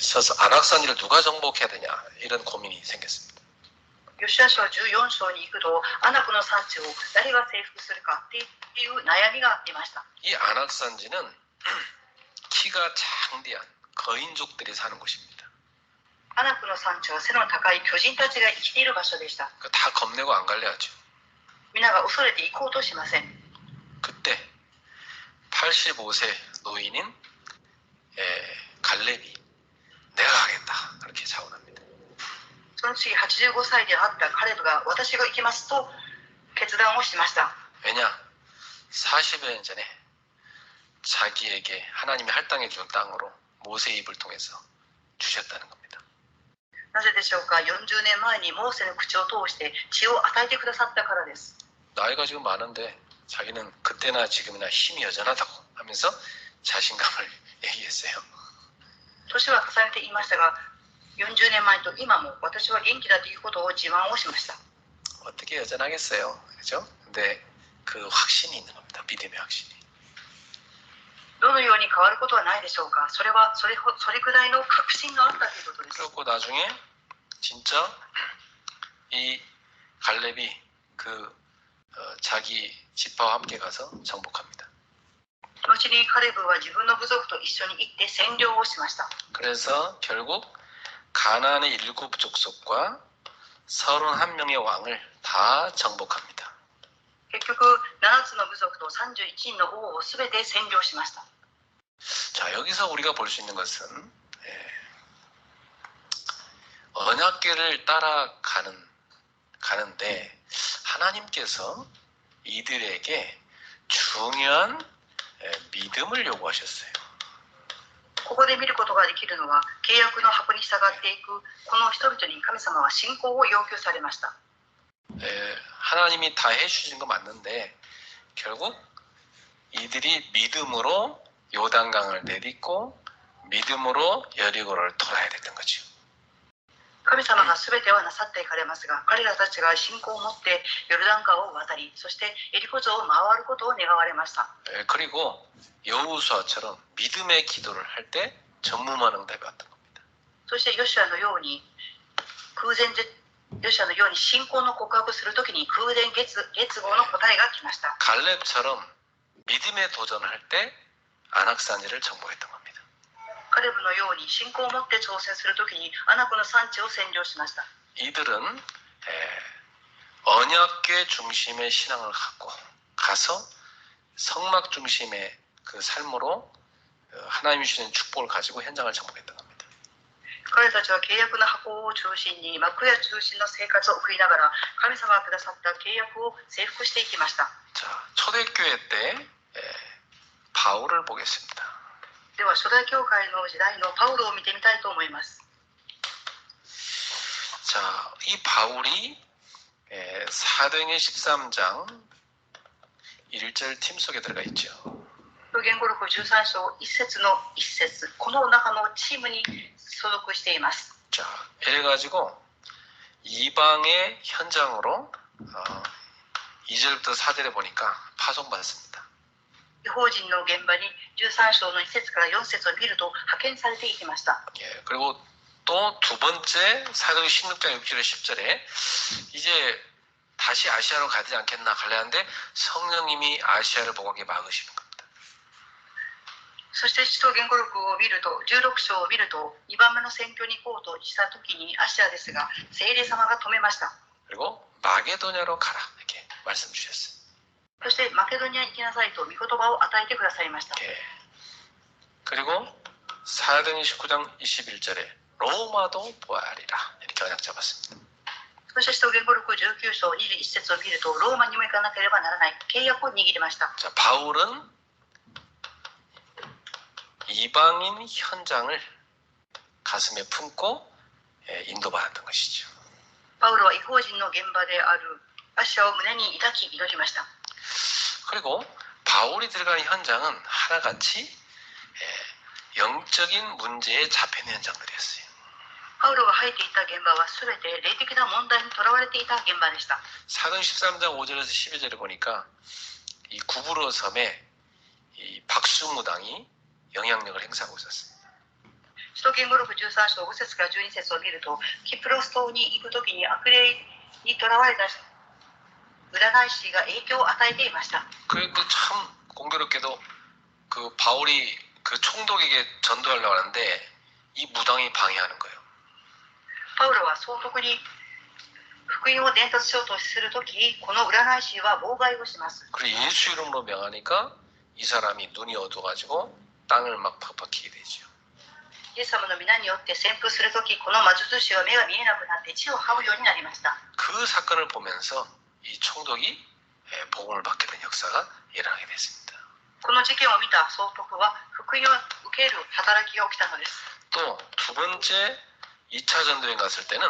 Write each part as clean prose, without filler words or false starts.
있어서 안악산지를 누가 정복해야 되냐 이런 고민이 생겼습니다. 吉田氏は14章に行くとアナクの産地を誰が征服するかっていう悩みが出ました。 이 안악산지는 키가 장대한 거인족들이 사는 곳입니다. アナクの産地は背の高い巨人たちが生きている場所でした。 다 겁내고 안 갈래 하죠. 皆が恐れて行こうとしません。 그때 85세 노인인 갈렙이 내가 가겠다 그렇게 자원합니다. その次85歳であったカレブが私が行きますと決断をしました。 왜냐? 40여 년 전에 자기에게 하나님이 할당해 준 땅으로 모세의 입을 통해서 주셨다는 겁니다. なぜでしょうか。40年前にモーセの口を通して血を与えてくださったからです。 나이가 지금 많은데 자기는 그때나 지금이나 힘이 여전하다고 하면서 자신감을 얘기했어요. 年は重ねていましたが40年前と今も私は元気だということを自慢をしました。 어떻게 여전하겠어요, 그렇죠? 근데 그 확신이 있는 겁니다. 믿음의 확신이. どのように変わることはないでしょうか。それはそれくらいの確信があったということです。 그리고 나중에 진짜 이 갈렙이 자기 지파와 함께 가서 정복합니다. 後にカレブは自分の部族と一緒に行って占領をしました。 그래서 결국 가나안의 7족속과 31명의 왕을 다 정복합니다. 結局7つの部族と31人の王をすべて占領しました。 자, 여기서 우리가 볼 수 있는 것은 언약궤를 가는데 하나님께서 이들에게 중요한 믿음을 요구하셨어요. ここで見ることができるのは契約の箱に従っていくこの人々に神様は信仰を要求されました。 하나님이 다 해주신 거 맞는데 결국 이들이 믿음으로 요단강을 내딛고 믿음으로 여리고를 돌아야 됐던 거죠. 神様が全てはなさっていかれますが彼らたちが信仰を持ってヨルダン川を渡りそしてエリコ城を回ることを願われました。 그리고 여호수아처럼 믿음의 기도를 할 때 전무만 응답이 왔던 겁니다. そしてヨシュアのように信仰の告白するときに空前月号の答えが来ました。 갈렙처럼 믿음의 도전을 할 때 안악산지를 정복했던 겁니다. カレブのように信仰を持って挑戦するときにアナクの産地を占領しました。 이들은 언약궤 중심의 신앙을 갖고 가서 성막 중심의 그 삶으로 하나님이 주신 축복을 가지고 현장을 정복했던 겁니다. 彼たちは契約の箱を中心に幕屋中心の生活を送りながら神様がくださった契約を征服していきました。 자, 초대교회 때 바울을 보겠습니다. では初代教会の時代のパウロを見てみたいと思います。 자, 이 바울이 사도행전 13장 1절 팀 속에 들어가 있죠. 言語録13章1節の1節この中のチームに所属しています。 자, 이래가지고 이방의 현장으로 2절부터 4절에 보니까 파송받았습니다. 異邦人の現場に13章の1節から4節を見ると派遣されていきました。 예, 그리고 또 두 번째 사도행 16장 6절에 10절에 이제 다시 아시아로 가야 되지 않겠나 갈래 하는데 성령님이 아시아를 보고 가게 막으시는 겁니다. そして使徒言語録を見ると16章を見ると2番目の選挙に行こうとした時にアシアですが聖霊様が止めました。 그리고 마게도냐로 가라 이렇게 말씀 주셨어요. そしてマケドニアに行きなさいと御言葉を与えてくださいました。 예. 그리고 사도행 19장 21절에 로마도 보아리라 이렇게 언약 잡았습니다. そして使徒言語録19章21節を見るとローマにも行かなければならない契約を握りました。 자, 바울은 이방인 현장을 가슴에 품고 인도받았던 것이죠. パウロは異邦人の現場であるアシアを胸に抱き祈りました。 그리고 바울이 들어간 현장은 하나같이 영적인 문제에 잡히는 현장들이었어요. パウロが入っていた現場はすべて霊的な問題にとらわれていた現場でした。 사도행 13장 5절에서 12절에 보니까 이 구브로 섬에 이 박수무당이 영향력을 행사하고 있었습니다. 使徒言語録13章5節から12節を見ると、キプロス島に行くときに悪霊にとらわれた占い師が影響を与えていました。 참 공교롭게도 그 바울이 그 총독에게 전도하려고 하는데 이 무당이 방해하는 거예요. パウロは総督に福音を伝達しようとするとき、この占い師は妨害をします。 그리고 예수 이름으로 명하니까 이 사람이 눈이 어두워가지고 땅을 막 팍팍히게 되죠. イエス様の皆によって旋風するとき、この魔術師は目が見えなくなって地を這うようになりました。 그 사건을 보면서 이 총독이 복음을 받게 된 역사가 일어나게 됐습니다. この事件を見た総督は福音を受ける働きが起きたのです。 또 두 번째 2차 전도행 갔을 때는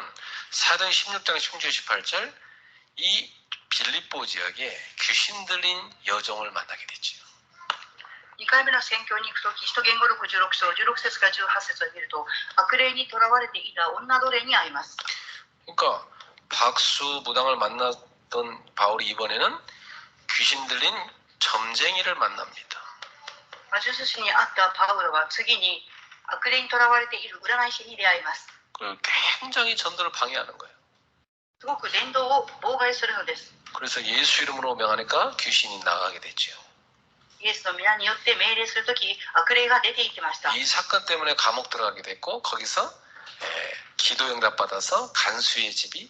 사도행 16장 16절 18절 이 빌립보 지역에 귀신 들린 여종을 만나게 됐죠. 2回目の宣教に行くとき、使徒言語録16章16節から18節を見ると、悪霊にとらわれていた女奴隷に会います。 그러니까 박수 무당을 만났던 바울이 이번에는 귀신 들린 점쟁이를 만납니다. 魔術師に会ったパウロは次に悪霊にとらわれている占い師に出会います。 그리고 굉장히 전도를 방해하는 거예요. すごく伝道を妨害するのです。 그래서 예수 이름으로 명하니까 귀신이 나가게 됐죠. イエスの皆によって命令するとき、悪霊が出ていきました。 이 사건 때문에 감옥 들어가게 됐고 거기서 기도 응답 받아서 간수의 집이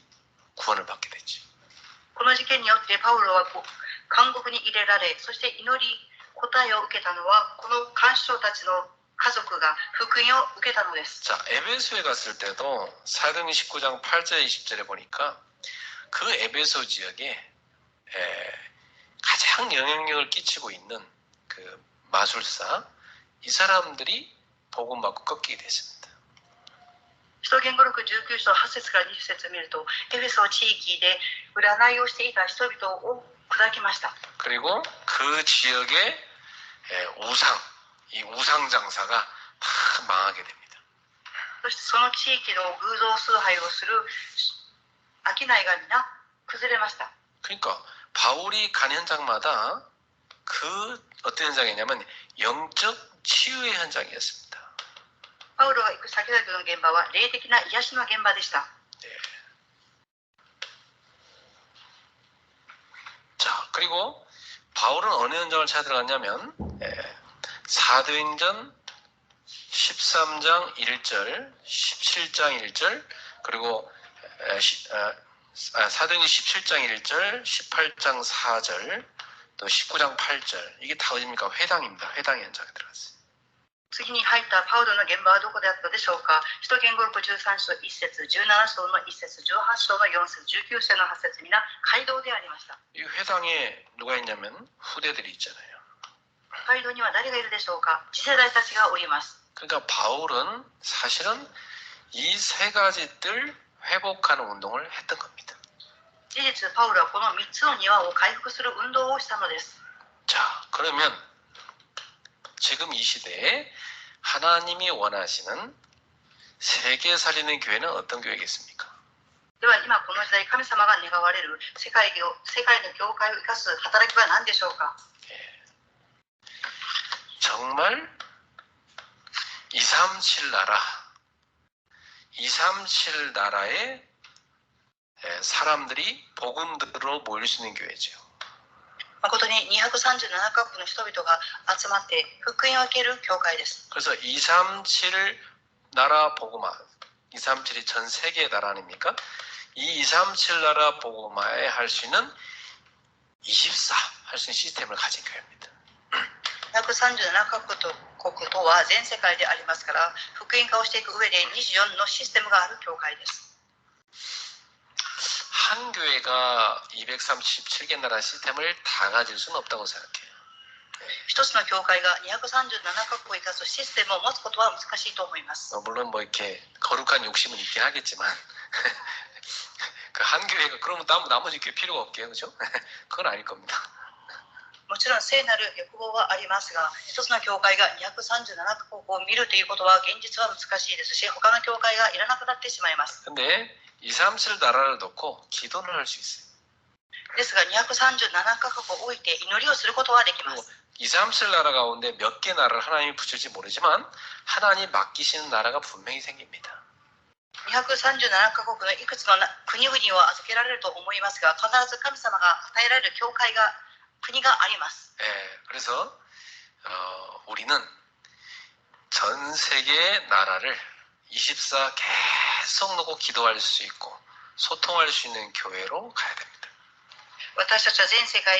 구원을 받게 됐죠. この事件によってパウロは監獄に入れられ、そして祈り答えを受けたのはこの監視長たちの家族が福音を受けたのです。 자, 에베소에 갔을 때도 사도행전 19장 8절 20절에 보니까 그 에베소 지역에 가장 영향력을 끼치고 있는 그 마술사 이 사람들이 복음 받고 꺾이게 됐습니다. 使徒言語録19章8節から20節を見ると、エフェソ地域で占いをしていた人々を砕きました。 그리고 그 지역의 이 우상 장사가 다 망하게 됩니다. そしてその地域の偶像崇拝をする商いが皆崩れました。 그러니까 바울이 간 현장마다 그 어떤 현장이냐면 영적 치유의 현장이었습니다. パウロが行く先々の現場は霊的な癒しの現場でした。 자, 그리고 바울은 어느 현장을 찾아들어갔냐면 사도행전 13장 1절, 17장 1절, 그리고 사도행전 17장 1절, 18장 4절, 또 19장 8절 이게 다 어디입니까? 회당입니다. 회당 현장에 들어갔어요. 次に入ったパウロの現場はどこであったでしょうか。使徒言語録13章1節、17章の1節、18章の4節、19章の8節、皆街道でありました。 이 회당에 누가 있냐면 후대들이 있잖아요. 街道には誰がいるでしょうか。次世代たちがおります。 그러니까 바울은 사실은 이 세 가지들 회복하는 운동을 했던 겁니다. 事実、パウロはこの3つの庭を回復する運動をしたのです。 자, 그러면 지금 이 시대에 하나님이 원하시는 세계 살리는 교회는 어떤 교회겠습니까? では今この時代神様が願われる世界の教会を生かす働きは何でしょうか。 정말 237 나라 237 나라의 사람들이 복음 들으러 모일 수 있는 교회죠. 誠に237カ国の人々が集まって福音を受ける教会です。 그래서 237 나라 복음화 237이 전 세계의 나라 아닙니까? 이 237 나라 복음화에 할 수 있는 24 할 수 있는 시스템을 가진 교회입니다. 237カ国とは全世界でありますから、福音化をしていく上で24のシステムがある教会です。 한 교회가 237개 나라 시스템을 다 가질 수는 없다고 생각해요. 一つの教会が237カ国を生かすシステムを持つことは難しいと思います。 물론 뭐 이렇게 거룩한 욕심은 있긴 하겠지만 그 한 교회가 그러면 나머지 교회 필요가 없게요, 그죠? 그건 아닐 겁니다. もちろん聖なる欲望はありますが、一つの教会が237カ国を見るということは現実は難しいですし、他の教会がいらなくなってしまいます。 근데 237 나라를 놓고 기도를 할 수 있어요. ですが237カ国を置いて祈りをすることはできます。237 나라 가운데 몇 개 나라를 하나님이 붙일지 모르지만 하나님 맡기시는 나라가 분명히 생깁니다. 237カ国のいくつの国々を預けられると思いますが、必ず神様が与えられる教会が、国があります。 예, 그래서 우리는 전 세계 나라를 24 계속 놓고 기도할 수 있고 소통할 수 있는 교회로 가야 됩니다. 私たちは全世界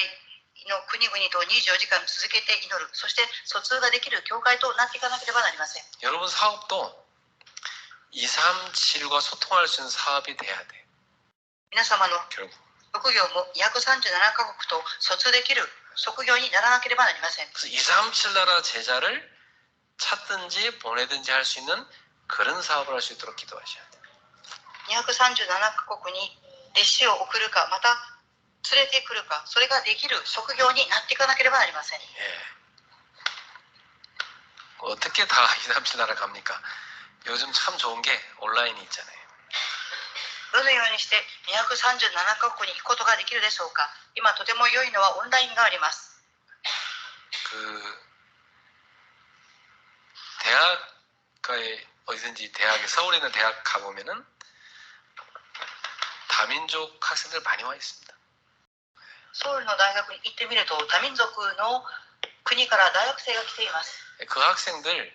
の国々と24時間続けて祈る、そして疎通ができる教会となっていかなければなりません。 여러분 사업도 237과 소통할 수 있는 사업이 돼야 돼. 皆様の 결국 職業も237カ国と疎通できる職業にならなければなりません。 그래서 237 나라 제자를 찾든지 보내든지 할 수 있는 그런 사업을 할 수 있도록 기도하셔야 돼요. 237カ国に弟子を送るか、また連れてくるか、それができる職業になっていかなければなりません。 예. 어떻게 다 237 나라 갑니까? 요즘 참 좋은 게 온라인이 있잖아요. どのようにして237カ国に行くことができるでしょうか。今とても良いのはオンラインがあります。 대학가에 어디든지 대학에 서울에 있는 대학 가보면은 다민족 학생들 많이 와 있습니다. ソウルの大学に行ってみると、多民族の国から大学生が来ています。 그 학생들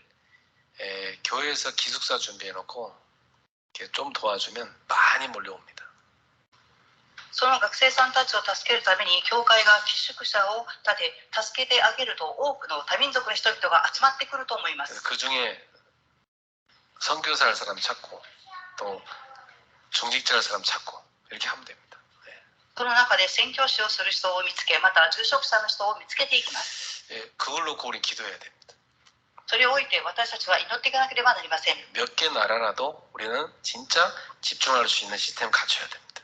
교회에서 기숙사 준비해놓고 이렇게 좀 도와주면 많이 몰려옵니다. その学生さんたちを助けるために教会が寄宿舎を建て助けてあげると、多くの多民族の人々が集まってくると思います。 그 중에 선교사 할 사람 찾고 또 중직자 할 사람 찾고 이렇게 하면 됩니다. その中で宣教師をする人を見つけ、また住職者の人を見つけていきます。 그걸 놓고 우리 기도해야 됩니다. それを置いて私たちは祈っていかなければなりません。 몇 개 나라라도 우리는 진짜 집중할 수 있는 시스템 갖춰야 됩니다.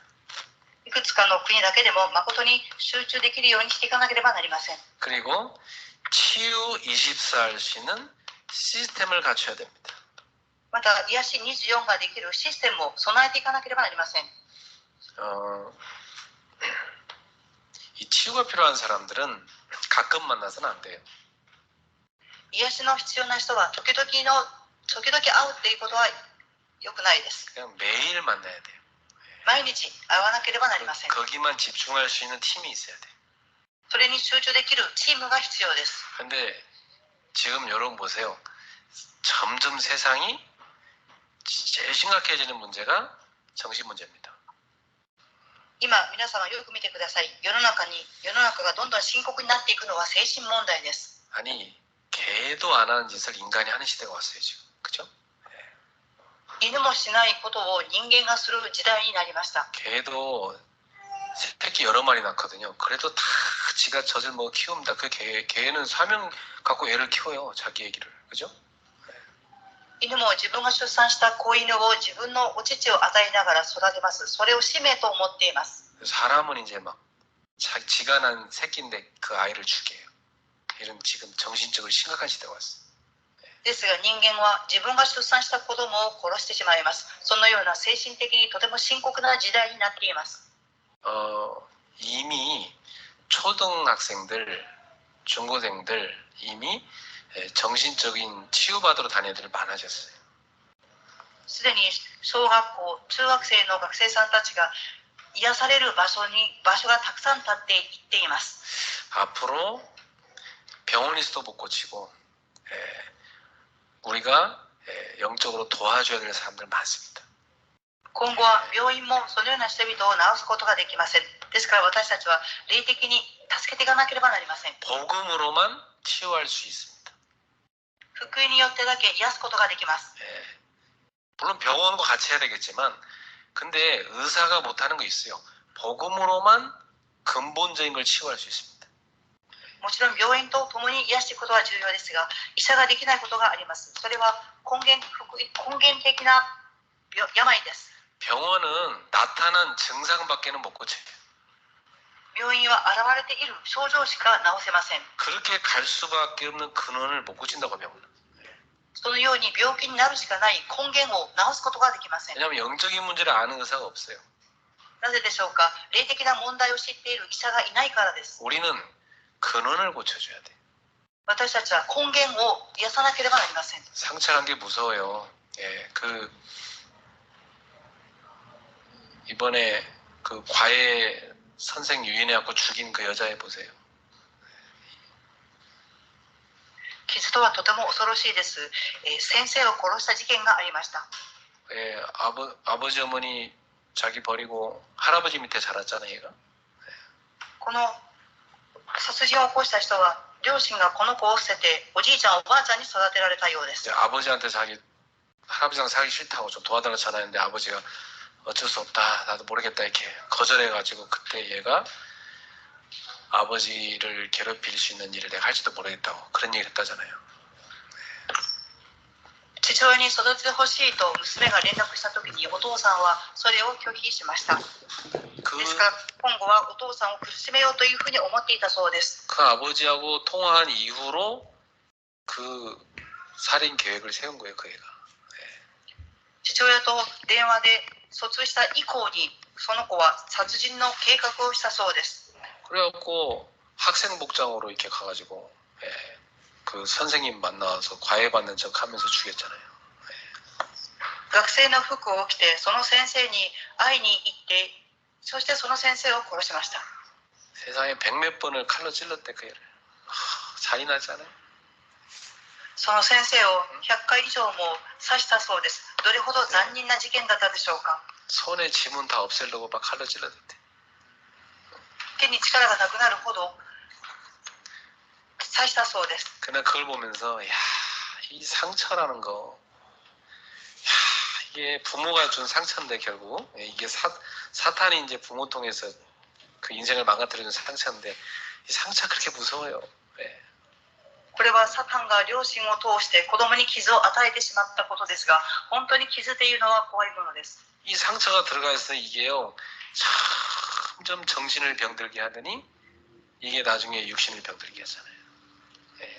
いくつかの国だけでも誠に集中できるようにしていかなければなりません。 그리고 치유 24 할 수 있는 시스템을 갖춰야 됩니다. また癒し24ができるシステムを備えていかなければなりません。 이 치유가 필요한 사람들은 가끔 만나서는 안 돼요. 癒しの必要な人は時々会うっていうことは良くないです。 그냥 매일 만나야 돼요. 毎日会わなければなりません。 거기만 집중할 수 있는 팀이 있어야 돼요. それに集中できるチームが必要です。 근데 지금 여러분 보세요. 점점 세상이 제일 심각해지는 문제가 정신 문제입니다. 今皆様よく見てください。世の中がどんどん深刻になっていくのは精神問題です。 아니 개도 안 하는 짓을 인간이 하는 시대가 왔어요 지금. 그죠? 犬もしないことを人間がする時代になりました。 개도 새끼 여러 마리 낳거든요. 그래도 다 지가 젖을 먹어 키웁니다. 그 개는 사명 갖고 애를 키워요. 자기 애기를. 그죠? 犬も自分が出産した子犬を自分のお乳を与えながら育てます。それを使命と思っています。 사람은 이제 막 지가 난 새끼인데 그 아이를 죽게 해요. 이런 지금 정신적으로 심각한 시대가 왔어요. ですが人間は自分が出産した子供を殺してしまいます。そのような精神的にとても深刻な時代になっています。 이미 초등학생들, 중고생들 이미 정신적인 치유받으러 다니는 애들이 많아졌어요. すでに小学校、中学生の学生さんたちが癒される場所がたくさん立っていっています。 앞으로 병원에서도 못 고치고 우리가 영적으로 도와줘야 될 사람들 많습니다. 今後は病院もそのような人々を治すことができません。ですから私たちは霊的に助けていかなければなりません。 복음으로만 치유할 수 있습니다. 福音によってだけ癒すことができます。 물론 병원과 같이 해야 되겠지만 근데 의사가 못하는 거 있어요. 복음으로만 근본적인 걸 치유할 수 있습니다. もちろん病院と共に癒していくことは重要ですが、医者ができないことがあります。それは根源的な病です。 병원은 나타난 증상밖에는 못 고쳐요. 病院は現れている症状しか治せません。 그렇게 갈 수밖에 없는 근원을 못 고친다고 병원은. そのように病気になるしかない根源を治すことができません。 왜냐하면 영적인 문제를 아는 의사가 없어요. なぜでしょうか。霊的な問題を知っている医者がいないからです。 우리는 근원을 고쳐줘야 돼. 私たちは根源を癒さなければなりません。 상처란 게 무서워요. 예, 이번에 그 과외 선생 유인해갖고 죽인 그 여자애 보세요. 傷とはとても恐ろしいです。先生を殺した事件がありました。 예, 아버지 어머니 자기 버리고 할아버지 밑에 자랐잖아요, 얘가. この殺人を起こした人は両親がこの子を捨てておじいちゃんおばあちゃんに育てられたようです。 아버지한테 할아버지랑 살기 싫다고 좀 도와달라 전화했는데 아버지가 어쩔 수 없다, 나도 모르겠다 이렇게 거절해가지고 그때 얘가 아버지를 괴롭힐 수 있는 일을 내가 할지도 모르겠다고 그런 얘기를 했다잖아요. 父親に育ててほしいと娘が連絡した時にお父さんはそれを拒否しました。ですから今後はお父さんを苦しめようというふうに思っていたそうです。 그 아버지하고 통화한 이후로 그 살인 계획을 세운 거예요, 그 애가. 父親と電話で疎通した以降にその子は殺人の計画をしたそうです。 그래갖고 학생복장으로 이렇게 가가지고 그 선생님 만나서 과외받는 척하면서 죽였잖아요. 学生の服を着てその先生に会いに行ってそしてその先生を殺しました。 세상에 100몇 번을 칼로 찔렀대 그 애를. 잔인하지 않아요? その先生を100回以上も刺したそうです。どれほど残忍な事件だったでしょうか。 손에 지문 다 없애려고 막 칼로 찔렀대. 手に力がなくなるほど刺したそうです。 그날 그걸 보면서 야, 이 상처라는 거, 야, 이게 부모가 준 상처인데 결국 이게 사탄이 이제 부모 통해서 그 인생을 망가뜨리는 상처인데 이 상처 그렇게 무서워요. これはサタンが両親を通して子供に傷を与えてしまったことですが、本当に傷というのは怖いものです。 이 상처가 들어가 있어 이게요 점점 정신을 병들게 하더니 이게 나중에 육신을 병들게 하잖아요.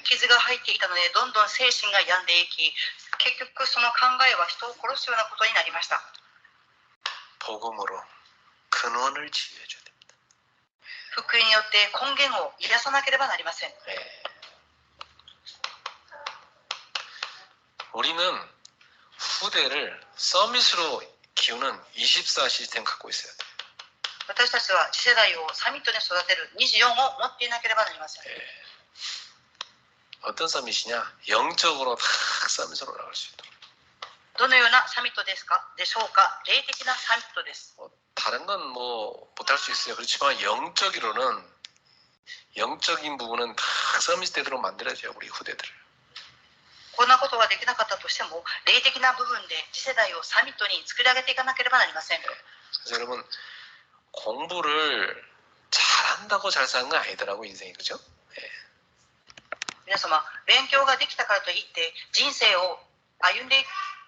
傷が入っていたのでどんどん精神が病んでいき、結局その考えは人を殺すようなことになりました。 복음으로 근원을 치유해 줘야 됩니다. 福音によって根源を癒さなければなりません。 우리는 후대를 서밋으로 키우는 24 시스템 갖고 있어야 돼요. 私たちは次世代をサミットで育てる24を持っていなければなりません。 어떤 서밋이냐? 영적으로 딱 서밋으로 올라갈 수 있도록. どのようなサミットですかでしょうか。霊的なサミットです。 다른 건 뭐 못할 수 있어요. 그렇지만 영적인 부분은 다 서밋 되도록 만들어줘요. 우리 후대들을. こんなことはできなかったとしても霊的な部分で次世代をサミットに作り上げていかなければなりません。 그래서 여러분 공부를 잘한다고 잘 사는 건 아니더라고 인생이 그죠? 皆様、勉強ができたからといって人生を歩んで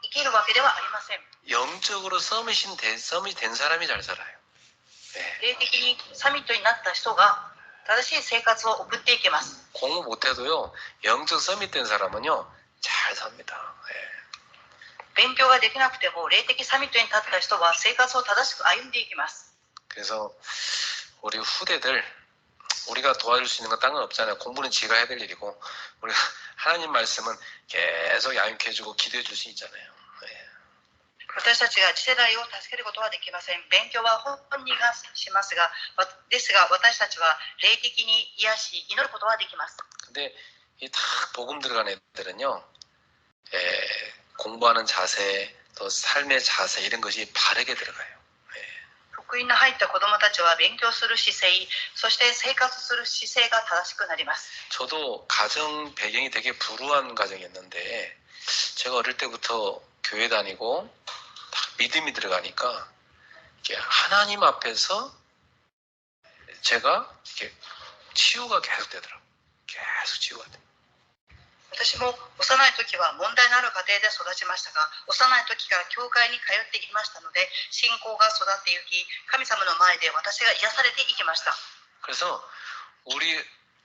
いけるわけではありません。 영적으로 서밋이 된 사람이 잘 살아요. 霊的にサミットになった人が正しい生活を送っていけます。 공부 못해도요 영적 서밋 된 사람은요 잘 삽니다. 勉強ができなくても霊的サミットに立った人は生活を正しく歩んでいきます。 그래서 우리 후대들 우리가 도와줄 수 있는 건 딴 건 없잖아요. 공부는 지가 해야 될 일이고 우리가 하나님 말씀은 계속 양육해주고 기도해줄 수 있잖아요. 私たちが次世代を助けることはできません。勉強は本人がしますが、ですが私たちは霊的に癒し祈ることはできます。 근데 이 다 복음 들어간 애들은요 공부하는 자세 또 삶의 자세 이런 것이 바르게 들어가요. 福音の入った子どもたちは勉強する姿勢、そして生活する姿勢が正しくなります。 저도 가정 배경이 되게 불우한 가정이었는데 제가 어릴 때부터 교회 다니고 딱 믿음이 들어가니까 이렇게 하나님 앞에서 제가 이렇게 치유가 계속 되더라고요. 계속 치유가 돼. 私も幼い時は問題のある家庭で育ちましたが、幼い時から教会に通っていましたので、信仰が育っていき、神様の前で私が癒されていきました。 그래서 우리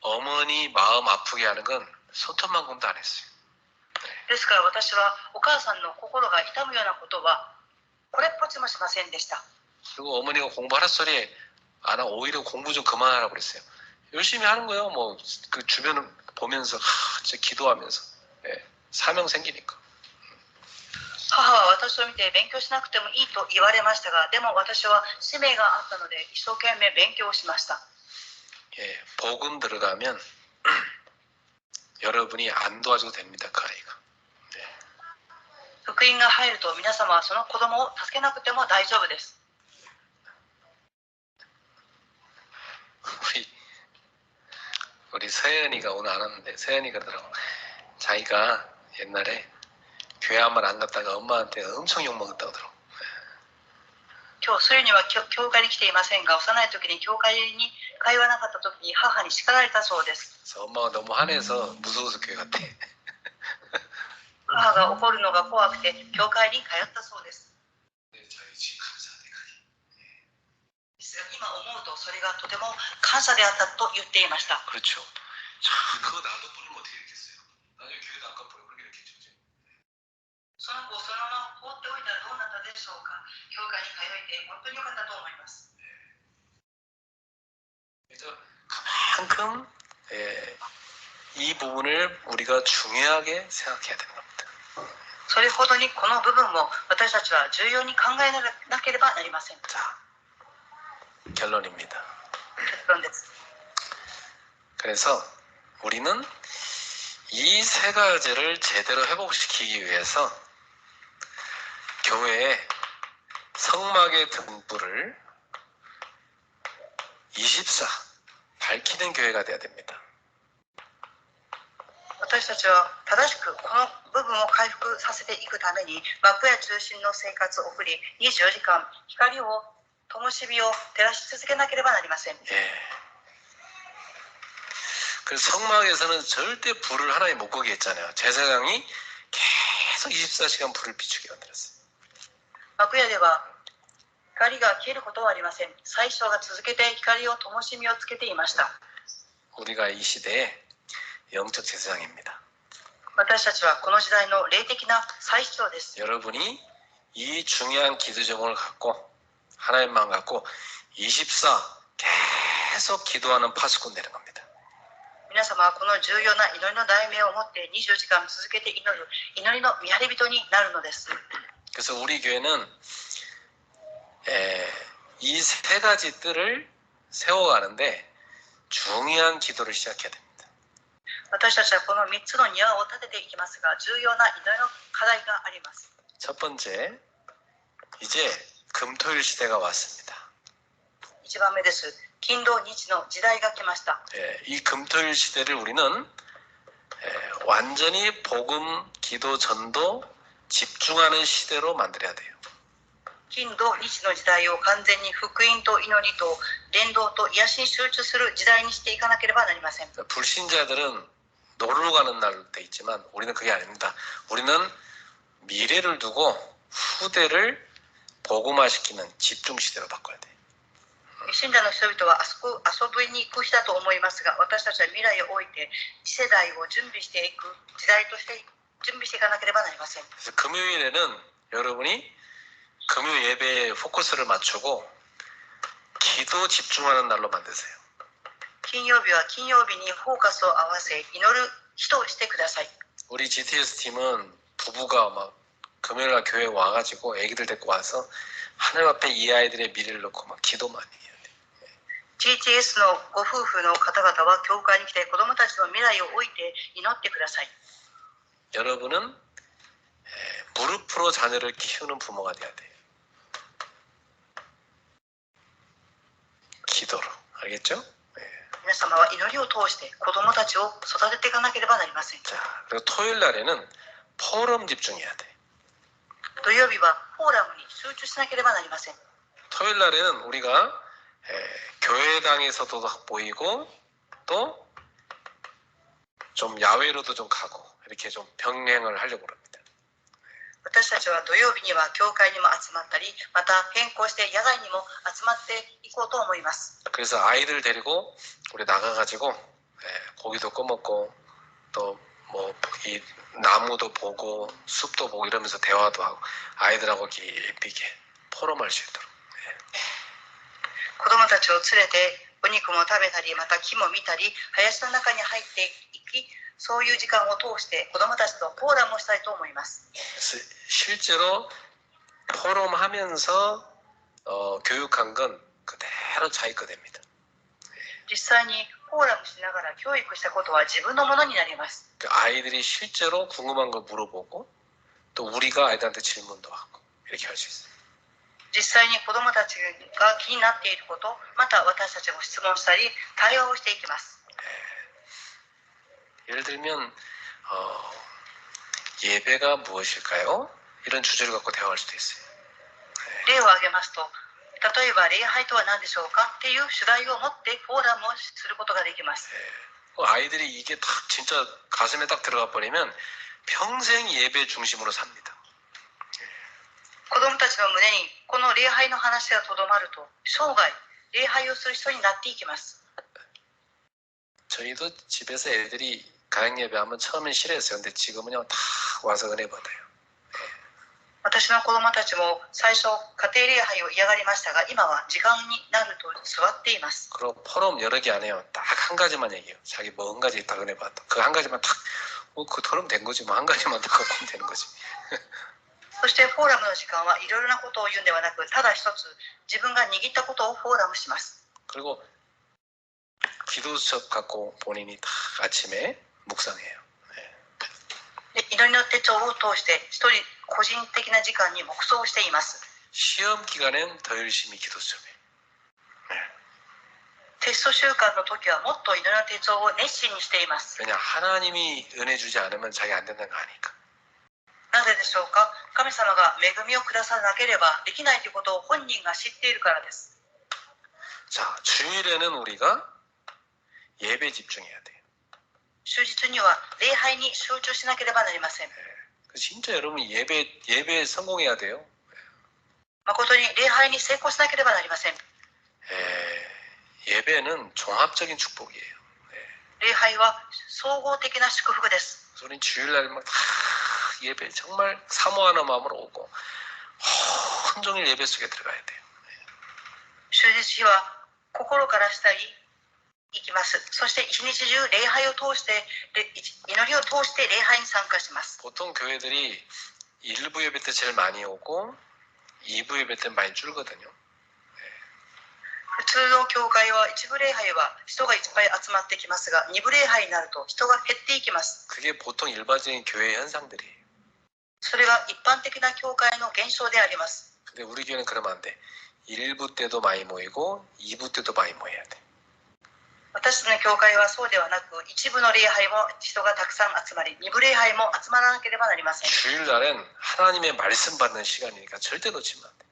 어머니 마음 아프게 하는 건 손톱만큼도 안 했어요. ですから私はお母さんの心が痛むようなことはこれっぽっちもしませんでした。 그리고 어머니가 공부하라 소리 안 하고 오히려 공부 좀 그만하라고 그랬어요. 열심히 하는 거예요. 뭐 그 주변을 보면서 진짜 기도하면서 사명 생기니까. 母は私を見て勉強しなくてもいいと言われましたが、でも私は使命があったので一生懸命勉強をしました。 복음 들어가면 여러분이 안 도와줘도 됩니다. 그 아이가. 福音が入ると皆様はその子供を助けなくても大丈夫です。 우리 서연이가 오늘 안 왔는데 서연이가 그러더라고. 자기가 옛날에 교회 한 번 안 갔다가 엄마한테 엄청 욕먹었다고 그러더라고. 今日ソユには教会に来ていませんが、幼い時に教会に通わなかった時に母に叱られたそうです。 그래서 엄마가 너무 화내서 무서워서 교회 갔대. 母が怒るのが怖くて教会に通ったそうです。ですが今思うとそれがとても感謝であったと言っていました。 그렇죠. 자, 그거 나도 뿌리면 어떻게 됐겠어요? 나중에 교회도 안 가버려. 그렇게 됐겠죠. その子をそのまま放っておいたらどうなったでしょうか。教会に通えて本当に良かったと思います。 그래서 그만큼 이 부분을 우리가 중요하게 생각해야 되는 겁니다. それほどにこの部分も私たちは重要に考えなければなりません。 자, 결론입니다. 結論です。 그래서 우리는 이 세 가지를 제대로 회복시키기 위해서 교회에 성막의 등불을 24 밝히는 교회가 돼야 됩니다. 私たちは正しくこの部分を回復させていくために幕屋中心の生活を送り24時間光を灯火を照らし続けなければなりません。 그래서 성막에서는 절대 불을 하나에 못 끄게 했잖아요. 제사장이 계속 24시간 불을 비추게 만들었어요. 幕屋では光が消えることはありません。最初が続けて光を灯火をつけていました。 우리가 이 시대의 영적 제사장입니다. 私たちはこの時代の霊的な最初です。 여러분이 이 중요한 기도 제목을 갖고 하나님만 갖고 24 계속 기도하는 파수꾼 되는 겁니다. 皆様はこの重要な祈りの題名を持って24時間続けて祈る祈りの見張り人になるのです。 그래서 우리 교회는 이 세 가지 뜰을 세워가는데 중요한 기도를 시작해야 됩니다. 私たちはこの3つの庭を立てていきますが重要な祈りの課題があります。 첫 번째, 이제 금토일 시대가 왔습니다. 1番目です。金土日の時代が来ました。 이 금토일 시대를 우리는 완전히 복음, 기도, 전도 집중하는 시대로 만들어야 돼요. 金土日の時代を完全に福音と祈りと伝道と癒しに集中する時代にしていかなければなりません。 불신자들은 놀러 가는 날 때 있지만 우리는 그게 아닙니다. 우리는 미래를 두고 후대를 복음화시키는 집중 시대로 바꿔야 돼요. 信者の人々は遊びに行く日だと思いますが、私たちは未来を置いて次世代を準備していく時代として準備していかなければなりません。 그래서 금요일에는 여러분이 금요 예배에 포커스를 맞추고 기도 집중하는 날로 만드세요. 金曜日は金曜日にフォーカスを合わせ祈る日としてください。 우리 GTS 팀은 부부가 막 금요일날 교회에 와가지고 애기들 데리고 와서 하나님 앞에 이 아이들의 미래를 놓고 막 기도 많이 해요. GTS のご夫婦の方々は教会に来て子どもたちの未来を置いて祈ってください。 여러분은 무릎으로 자녀를 키우는 부모가 돼야 돼요. 기도로. 알겠죠? 皆様は祈りを通して子どもたちを育てていかなければなりません。 자, 그리고 토요일 날에는 포럼 집중해야 돼. 土曜日はフォーラムに集中しなければなりません。 토요일 날에는 우리가 교회당에서도 보이고 또 좀 야외로도 좀 가고 이렇게 좀 병행을 하려고 합니다. 私たちは土曜日には教会にも集まったり、また変更して野外にも集まっていこうと思います。 그래서 아이들 데리고 우리 나가가지고 고기도 꺼먹고 또 뭐 이 나무도 보고 숲도 보고 이러면서 대화도 하고 아이들하고 깊이 있게 포럼할 수 있도록. 子どもたちを連れてお肉も食べたり、また木も見たり、林の中に入っていき、そういう時間を通して子どもたちとフォーラムをしたいと思います。 그래서 실제로 포럼하면서 교육한 건 그대로 자기 거 됩니다. 実際にフォーラムしながら教育したことは自分のものになります。 아이들이 실제로 궁금한 걸 물어보고 또 우리가 아이들한테 질문도 하고 이렇게 할 수 있어요. 実際に子どもたちが気になっていること、また私たちも質問したり対話をしていきます。 예를 들면 예배가 무엇일까요? 이런 주제를 갖고 대화할 수도 있어요. 例を挙げますと、例えば礼拝とは何でしょうかっていう主題を持ってフォーラムをすることができます。 아이들이 이게 딱 진짜 가슴에 딱 들어가 버리면 평생 예배 중심으로 삽니다. 子どもたちの胸にこの礼拝の話がとどまると、生涯礼拝をする人になっていきます。 저희도 집에서 애들이 가정 예배하면 처음엔 싫어했어요. 근데 지금은요 다 와서 은혜 받아요. 私の子どもたちも最初家庭礼拝を嫌がりましたが、今は時間になると座っています。 그리고 포럼 여러 개 안 해요. 딱 한 가지만 얘기해요. 자기 뭐 한 가지 딱 은혜 받았다. 그 한 가지만 딱 그 토럼 된 거지. 뭐 한 가지만 딱 갖고 오면 되는 거지. そしてフォーラムの時間はいろいろなことを言うんではなく、ただ一つ自分が握ったことをフォーラムします。 그리고 기도 수첩 갖고 본인이 딱 아침에 묵상해요. で祈りの手帳を通して一人個人的な時間に黙想をしています。 시험 기간엔 더 열심히 기도 수첩해. テスト週間の時はもっと祈りの手帳を熱心にしています。 왜냐 하나님이 은혜 주지 않으면 자기 안 된다는 거 아니까. なぜでしょうか。神様が恵みをくださらなければできないということを本人が知っているからです。 자 주일에는 우리가 예배 집중해야 돼요. 終日には礼拝に集中しなければなりません。 진짜 여러분 예배 성공해야 돼요. 誠に礼拝に成功しなければなりません。 예배는 종합적인 축복이에요. 礼拝は総合的な祝福です。 우리는 주일날 막 예배 정말 사모하는 마음으로 오고 온종일 예배 속에 들어가야 돼요. 終日日は心からしたい行きます。そして一日中礼拝を通して祈りを通して礼拝に参加します。 보통 교회들이 1부 예배 때 제일 많이 오고 2부 예배 때 많이 줄거든요. 普通の教会は一部礼拝は人がいっぱい集まってきますが、二部礼拝になると人が減っていきます。 그게 보통 일반적인 교회 현상들이에요. それが一般的な教会の現象であります。 근데 우리 교회는 그러면 안 돼. 1부 때도 많이 모이고 2부 때도 많이 모여야 돼. 私たちの教会はそうではなく、一部の礼拝も人がたくさん集まり、二部礼拝も集まらなければなりません。 주일날은 하나님의 말씀 받는 시간이니까 절대 놓치면 안 돼.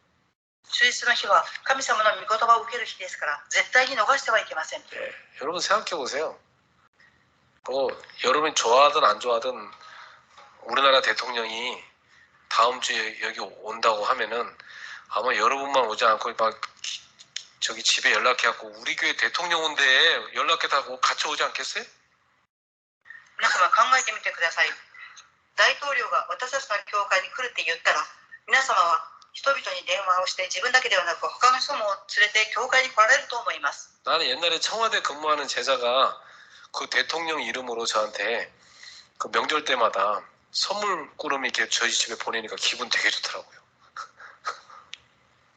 終日の日は神様の御言葉を受ける日ですから、絶対に逃してはいけません。 여러분 생각해 보세요. 뭐 여러분이 좋아하든 안 좋아하든 우리나라 대통령이 다음 주에 여기 온다고 하면은 아마 여러분만 오지 않고 막 저기 집에 연락해갖고 우리 교회 대통령 온대 연락해다고 같이 오지 않겠어요? 皆様考えてみてください。大統領が私たちの教会に来るって言ったら、皆様は人々に電話をして自分だけではなく他の人も連れて教会に来られると思います。 나는 옛날에 청와대 근무하는 제자가 그 대통령 이름으로 저한테 그 명절 때마다 선물 꾸러미 이렇게 저희 집에 보내니까 기분 되게 좋더라고요.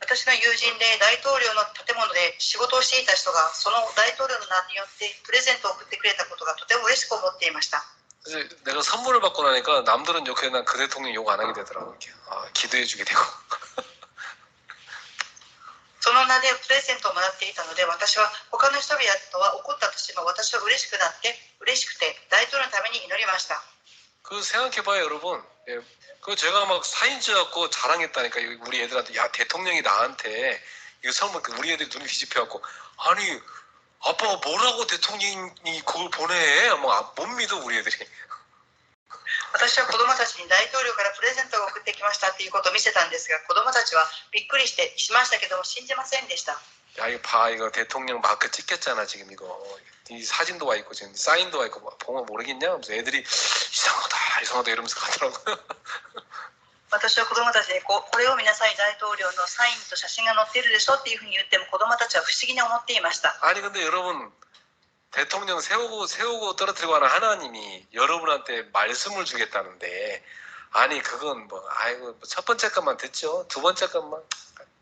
私の友人で大統領の建物で仕事をしていた人が、その大統領の名によってプレゼントを送ってくれたことがとても嬉しく思っていました。 그래서 내가 선물을 받고 나니까 남들은 욕해 난 그 대통령 욕 안 하게 되더라고요. 이렇게. 기도해주게 되고. その名でプレゼントをもらっていたので、私は他の人々とは怒ったとしても私は嬉しくなって嬉しくて大統領のために祈りました。 그 생각해봐요 여러분. 예. 그 제가 막 사인 찍어갖고 자랑했다니까 우리 애들한테 야 대통령이 나한테 이거 선물 우리 애들이 눈이 뒤집혀갖고 아니 아빠가 뭐라고 대통령이 그걸 보내? 못 믿어 우리 애들이. 私は子供たちに大統領からプレゼントを送ってきましたっていうことを見せたんですが、子供たちはびっくりしましたけども信じませんでした。 야 이거 봐 이거 대통령 마크 찍혔잖아 지금 이거 이 사진도 와 있고 지금 사인도 와 있고 보면 모르겠냐? 하면서 애들이 이상하다 이러면서 가더라고요. 私は子供たちにこれを見なさい、大統領のサインと写真が載っているでしょっていうふうに言っても子供たちは不思議に思っていました。 아니 근데 여러분 대통령 세우고 떨어뜨리고 하는 하나님이 여러분한테 말씀을 주겠다는데 아니 그건 뭐 아이고 뭐 첫 번째 것만 듣죠. 두 번째 것만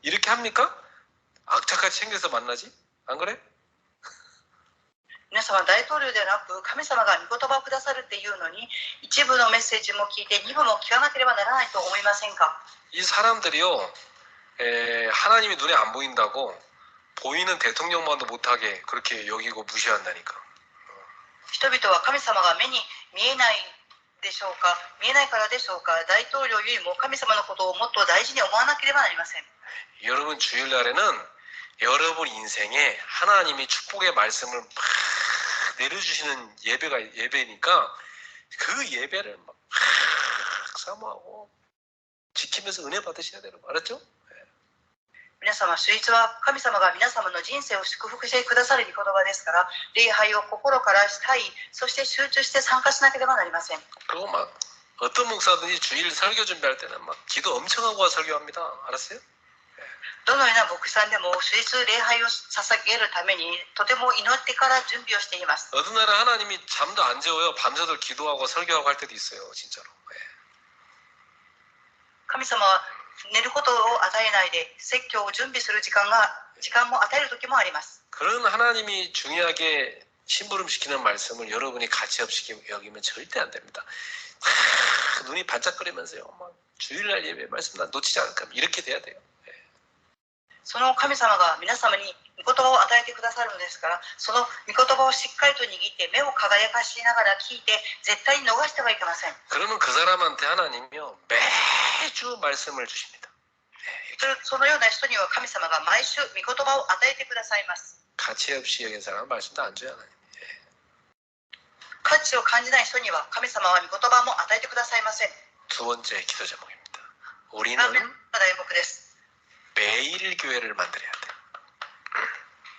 이렇게 합니까? 악착같이 챙겨서 만나지? 안 그래? 皆様は大統領ではなく神様が御言葉をくださるっていうのに一部のメッセージも聞いて二部も聞かなければならないと思いませんか？ 이 사람들이요 하나님이 눈에 안 보인다고 보이는 대통령만도 못하게 그렇게 여기고 무시한다니까. 人々は神様が目に見えないでしょうか、見えないからでしょうか、大統領よりも神様のことをもっと大事に思わなければなりません。 여러분 주일날에는 여러분 인생에 하나님이 축복의 말씀을 막 내려주시는 예배니까 그 예배를 막 사모하고 지키면서 은혜 받으셔야 되는 거 알았죠? 皆様、主日は神様が皆様の人生を祝福してくださる御言葉ですから、礼拝を心からしたい、そして集中して参加しなければなりません。 그리고 막 어떤 목사든지 주일 설교 준비할 때는 막 기도 엄청 하고 설교합니다. 알았어요? どのような牧師さんでも主日礼拝を捧げるためにとても祈ってから準備をしています。 어떤 날은 하나님이 잠도 안 재워요. 밤새도록 기도하고 설교하고 할 때도 있어요. 진짜로. 神様は寝ることを与えないで説教を準備する時間も与える時もあります。 그런 하나님이 중요하게 심부름시키는 말씀을 여러분이 가치없이 여기면 절대 안 됩니다. 눈이 반짝거리면서요. 막 주일날 예배 말씀 난 놓치지 않을까 이렇게 돼야 돼요. その神様が皆様に御言葉を与えてくださるのですから、その御言葉をしっかりと握って目を輝かしながら聞いて絶対に逃してはいけません。 그러면 그 사람한테 하나님이요 매주 말씀을 주십니다. そのような人には神様が毎週御言葉を与えてくださいます。 가치 없이 여긴 사람은 말씀도 안 줘요 하나님. 価値を感じない人には神様は御言葉も与えてくださいません。 두 번째 기도 제목입니다. 우리는 2番目の題目です。 매일 교회를 만들어야 돼.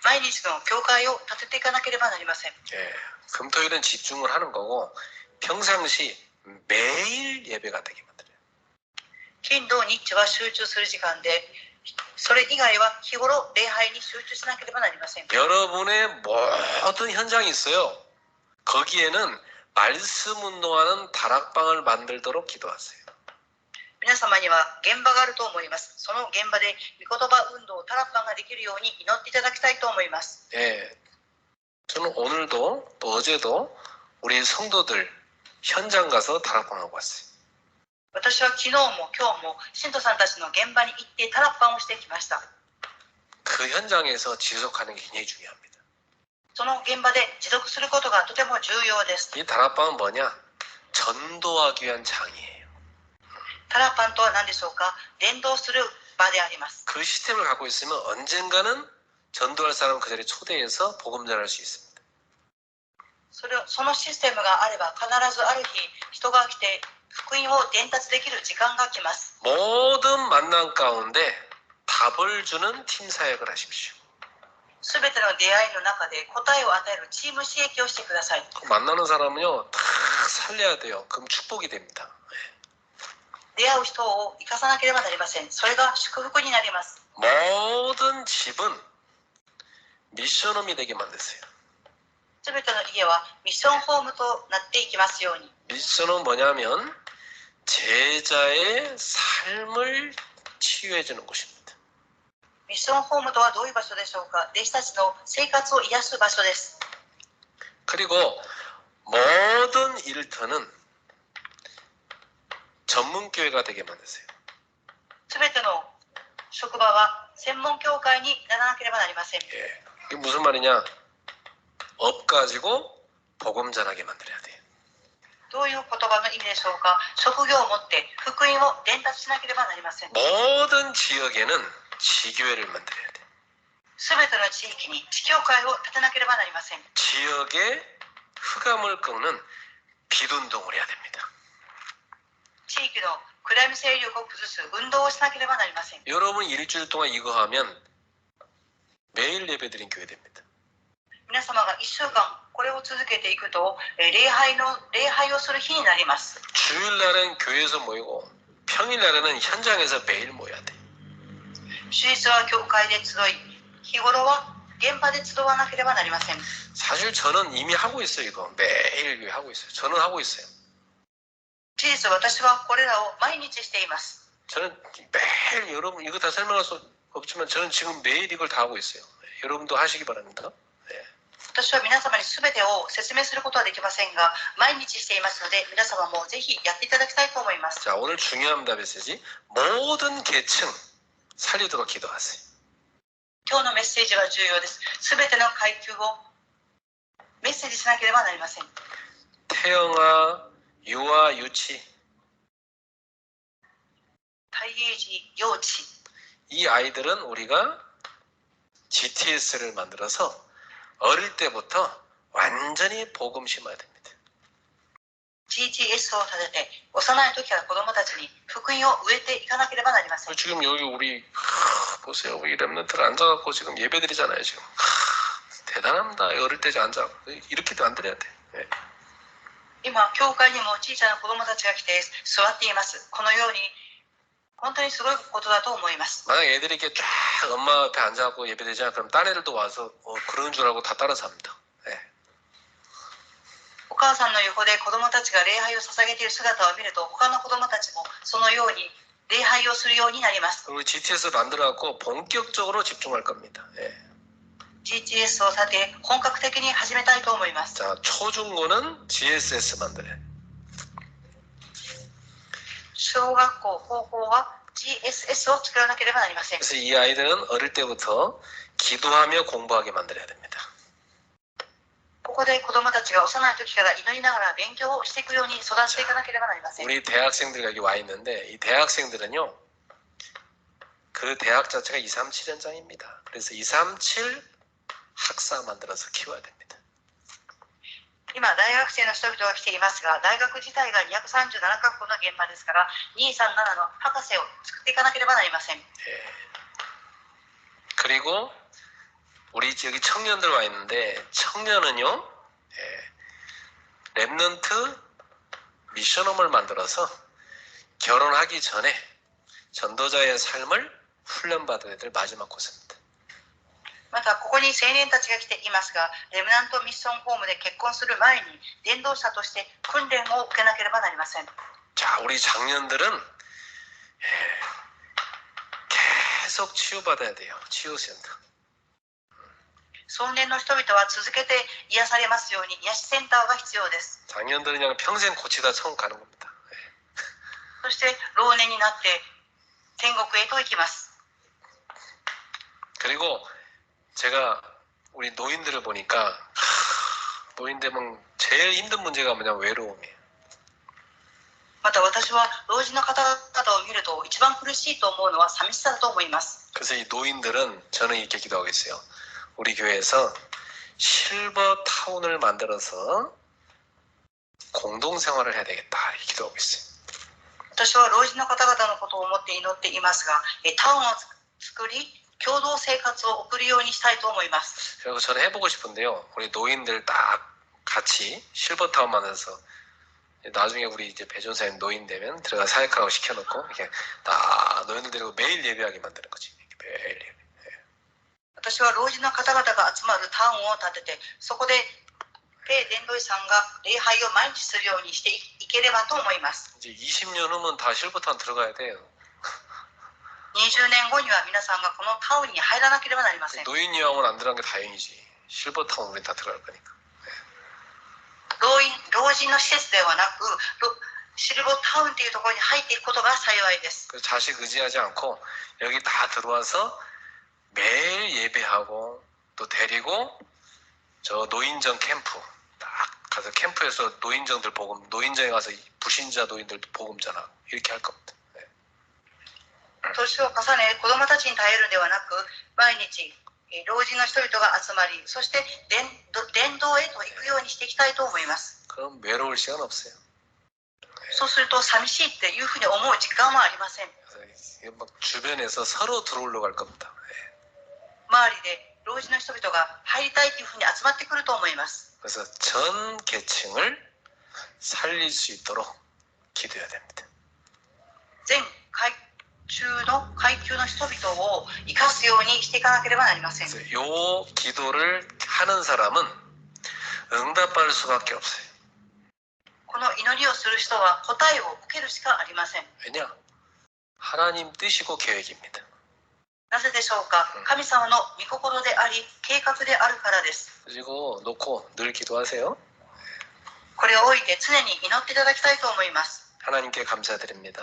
毎日の教会を建てていかなければなりません。 금토일은 집중을 하는 거고 평상시 매일 예배가 되게 만들어요. 金土日は集中する時間で、それ以外は日頃礼拝に集中しなければなりません。 여러분의 모든 현장이 있어요. 거기에는 말씀 운동하는 다락방을 만들도록 기도하세요. 皆様には現場があると思います。その現場で御言葉運動、タラッパンができるように祈っていただきたいと思います。 저는 오늘도 또 어제도 우리 성도들 현장 가서 다락방하고 왔어요. 私は昨日も今日も信徒さんたちの現場に行ってタラッパンをしてきました。 그 현장에서 지속하는 게 굉장히 중요합니다. その現場で持続することがとても重要です。 이 다락방은 뭐냐? 전도하기 위한 장이에요. タラッパンとは何でしょうか？伝道する場であります。 그 시스템을 갖고 있으면 언젠가는 전도할 사람을 그 자리에 초대해서 복음 전할 수 있습니다. そのシステムがあれば必ずある日人が来て福音を伝達できる時間が来ます。 모든 만남 가운데 답을 주는 팀 사역을 하십시오. すべての出会いの中で答えを与えるチーム刺激をしてください。 만나는 사람은요 다 살려야 돼요. 그럼 축복이 됩니다. 出会う人を生かさなければなりません。それが祝福になります。 모든 집은 미션홈이 되게 만드세요. すべての家はミッションホームとなっていきますように。 미션은 뭐냐면 제자의 삶을 치유해 주는 곳입니다. ミッションホームとはどういう場所でしょうか？弟子たちの生活を癒す場所です。 그리고 모든 일터는 전문교회가 되게 만드세요. すべての職場は専門教会にならなければなりません。 이게 무슨 말이냐? 업 가지고 복음 전하게 만들어야 돼요. どういう言葉の意味でしょうか？職業を持って福音を伝達しなければなりません。 모든 지역에는 지교회를 만들어야 돼요. すべての地域に地教会を建てなければなりません。 지역의 흑암을 꺾는 빛운동을 해야 됩니다. 地域の暗闇勢力を崩す運動をしなければなりません。 여러분 일주일 동안 이거 하면 매일 예배드린 교회 됩니다. 皆様が1週間これを続けていくと礼拝をする日になります。 주일날엔 교회에서 모이고 평일날에는 현장에서 매일 모여야 돼. 主日は教会で集い、日頃は現場で集わなければなりません。 사실 저는 이미 하고 있어요. 이거 매일 하고 있어요. 저는 하고 있어요. 事実、私はこれらを毎日しています。 저는 매일 여러분 이거 다 설명할 수 없지만 저는 지금 매일 이걸 다 하고 있어요. 여러분도 하시기 바랍니다. 私は皆様に全てを説明することはできませんが、毎日していますので、皆様もぜひやっていただきたいと思います。 자, 오늘 중요합니다. 메시지. 모든 계층 살리도록 기도하세요. 今日のメッセージは重要です。全ての階級をメッセージしなければなりません。 태영아, 유아, 유치. 胎児児、幼稚。 이 아이들은 우리가 GTS를 만들어서 어릴 때부터 완전히 복음 심어야 됩니다. GTS を立てて、幼い時から子供たちに福音を植えていかなければなりません。 지금 여기 우리 보세요. 우리 랩런트를 앉아갖고 지금 예배드리잖아요. 지금 대단합니다. 어릴 때 앉아 이렇게도 안 드려야 돼. 네. 今、教会にも小さな子供たちが来て座っています。このように本当にすごいことだと思います。 만약 애들이 이렇게 쫙 엄마 앞에 앉아갖고 예배드리잖아. 그럼 딴 애들도 와서 그러는 줄 알고 다 따라서 합니다. 네. お母さんの横で子供たちが礼拝を捧げている姿を見ると、他の子供たちもそのように礼拝をするようになります。 우리 GTS 만들어갖고 본격적으로 집중할 겁니다. 네. GTS を立て、本格的に始めたいと思います。 자, 초중고는 GSS 만들어요. 小学校、高校は GSS を作らなければなりません。 그래서 이 아이들은 어릴 때부터 기도하며 공부하게 만들어야 됩니다. ここで子供たちが幼い時から祈りながら勉強をしていくように育てていかなければなりません。 우리 대학생들 여기 와 있는데 이 대학생들은요. 그 대학 자체가 237 현장입니다. 그래서 237 학사 만들어서 키워야 됩니다. 今、大学生の人々が来ていますが、大学自体が237カ国の現場ですから、237の博士を作っていかなければなりません。 그리고 우리 여기 청년들 와 있는데 청년은요. 랩넌트 미션홈을 만들어서 결혼하기 전에 전도자의 삶을 훈련받은 애들 마지막 코스입니다. また、ここに青年たちが来ていますが、レムナントミッションホームで結婚する前に伝道者として訓練を受けなければなりません。 자, 우리 장년들은 계속 치유받아야 돼요. 치유센터. 壮年の人々は続けて癒されますように癒しセンターが必要です。 장년들은 그냥 평생 고치다 천국 가는 겁니다. そして老年になって天国へと行きます。 그리고 제가 우리 노인들을 보니까 노인들 제일 힘든 문제가 뭐냐면 외로움이에요. また私は老人の方々を見ると一番苦しいと思うのは寂しさだと思います。 그래서 이 노인들은 저는 이렇게 기도하고 있어요. 우리 교회에서 실버 타운을 만들어서 공동생활을 해야 되겠다 이렇게 기도하고 있어요. 私は老人の方々のことを思って祈っていますが、タウンを作り共同生活を送るようにしたいと思います。 그리고 저는 해보고 싶은데요. 우리 노인들 딱 같이 실버 타운 만들어서 나중에 우리 이제 배전사님 노인 되면 들어가 사역하고 시켜놓고 이렇게 딱 노인들 데리고 매일 예배하게 만드는 거지. 매일 예배. 私は老人の方々が集まるタウンを建てて、そこで伝道師さんが礼拝を毎日するようにしていければと思います。 이제 20년 후면 다 실버 타운 들어가야 돼요. 20年後には皆さんがこのタウンに入らなければなりません。 노인 요양원 안 들어간 게 다행이지. 실버 타운 우리 다 들어갈 거니까. 老人の施設ではなく、シルボータウンというところに入っていくことが幸いです。 그래서 자식 의지하지 않고 여기 다 들어와서 매일 예배하고 또 데리고 저 노인정 캠프 딱 가서 캠프에서 노인정들 복음, 노인정에 가서 불신자 노인들도 복음 전하 이렇게 할 겁니다. 年を重ね、子どもたちに耐えるのではなく、毎日老人の人々が集まり、そして伝道へと行くようにしていきたいと思います。 그럼 외로울 시간 없어요. そうすると寂しいっていうふうに思う時間はありません。 그래서 막 주변에서 서로 들어오려고 할 겁니다. 周りで老人の人々が入りたいというふうに集まってくると思います。 그래서 전 계층을 살릴 수 있도록 기도해야 됩니다. 全階級の人々を生かすようにしていかなければなりません。 그래서 요 기도를 하는 사람은 응답받을 수밖에 없어요. この祈りをする人は答えを受けるしかありません。 왜냐? 하나님 뜻이고 계획입니다. なぜでしょうか。神様の御心であり計画であるからです。 그리고 놓고 늘 기도하세요. これを置いて常に祈っていただきたいと思います。 하나님께 감사드립니다.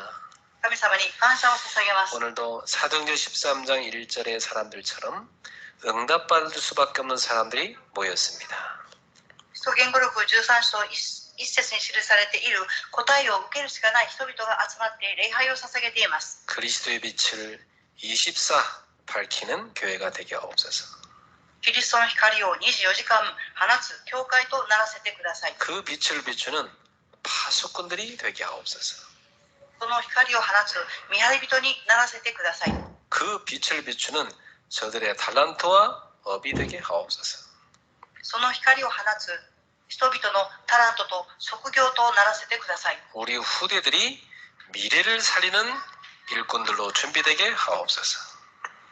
神様に感謝を捧げます。 오늘도 사도행전 13장 1절의 사람들처럼 응답받을 수밖에 없는 사람들이 모였습니다. 使徒言語録13章1節に記されている答えを受けるしかない人々が集まって礼拝を捧げています。 그리스도의 빛을 24 밝히는 교회가 되게 하옵소서. キリストの光を24時間放つ教会とならせてください。 그 빛을 비추는 파수꾼들이 되게 하옵소서. その光を放つ見張り人にならせてください。 그 빛을 비추는 저들의 달란트와 업이 되게 하옵소서. その光を放つ人々のタラントと職業とならせてください。 우리 후대들이 미래를 살리는 일꾼들로 준비되게 하옵소서.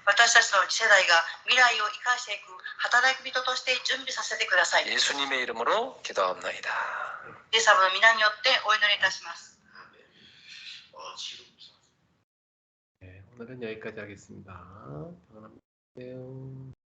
私たちの次世代が未来を生かしていく働き人として準備させてください。 예수님의 이름으로 기도합나이다. イエス様の皆によってお祈りいたします。 네, 오늘은 여기까지 하겠습니다. 안녕히 계세요.